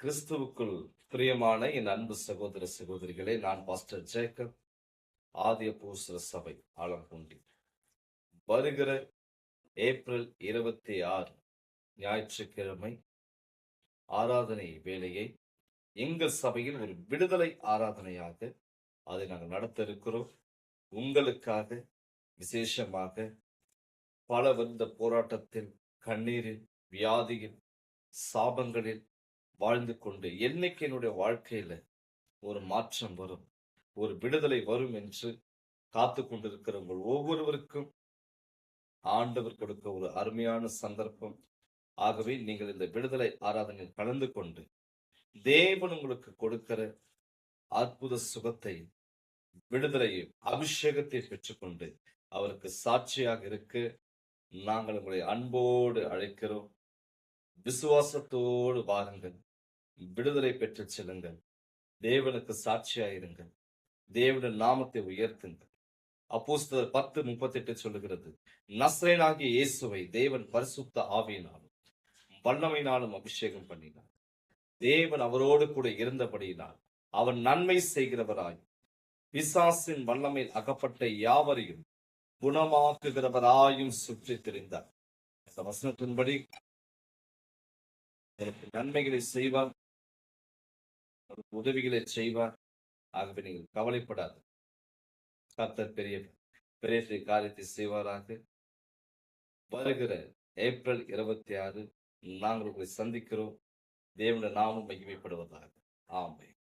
கிறிஸ்துவுக்குள் பிரியமான என் அன்பு சகோதர சகோதரிகளே, நான் பாஸ்டர் ஜேக்கப், ஆதி அப்போஸ்தலர் சபை ஆலம்பூண்டி. வருகிற ஏப்ரல் 26 ஞாயிற்றுக்கிழமை ஆராதனை வேளையை எங்கள் சபையில் ஒரு விடுதலை ஆராதனையாக அதை நாங்கள் நடத்த இருக்கிறோம். உங்களுக்காக விசேஷமாக பல வருட போராட்டத்தில், கண்ணீரில், வியாதியில், சாபங்களில் வாழ்ந்து கொண்டு என்னைக்கு என்னுடைய வாழ்க்கையில ஒரு மாற்றம் வரும், ஒரு விடுதலை வரும் என்று காத்து கொண்டிருக்கிற உங்கள் ஒவ்வொருவருக்கும் ஆண்டவர் கொடுக்க ஒரு அருமையான சந்தர்ப்பம். ஆகவே நீங்கள் இந்த விடுதலை ஆராதனையில் கலந்து கொண்டு தேவன் உங்களுக்கு கொடுக்கிற அற்புத சுகத்தை, விடுதலையை, அபிஷேகத்தை பெற்றுக்கொண்டு அவருக்கு சாட்சியாக இருக்க நாங்கள் உங்களை அன்போடு அழைக்கிறோம். விசுவாசத்தோடு வாருங்கள், விடுதலை பெற்று செல்லுங்கள், தேவனுக்கு சாட்சியாயிருங்கள், தேவனுடைய நாமத்தை உயர்த்துங்கள். அப்போஸ்தலர் 10:38 சொல்லுகிறது, நசரேயனாகிய இயேசுவை தேவன் பரிசுத்த ஆவியினாலும் வல்லமையினாலும் அபிஷேகம் பண்ணினார். தேவன் அவரோடு கூட இருந்தபடியினால் அவர் நன்மை செய்கிறவராய், பிசாசின் வல்லமையில் அகப்பட்ட யாவரையும் குணமாக்குகிறவராயும் சுற்றி திரிந்தார். இந்த வசனத்தின்படி நன்மைகளை செய்வார், உதவிகளை செய்வார். ஆகவே நீங்கள் கவலைப்படாது. கர்த்தர் பெரிய பெரிய காரியத்தை செய்வாராக. வருகிற ஏப்ரல் 26 நாங்கள் உங்களை சந்திக்கிறோம். தேவனுடைய நாமம் மகிமைப்படுவதாக. ஆமென்.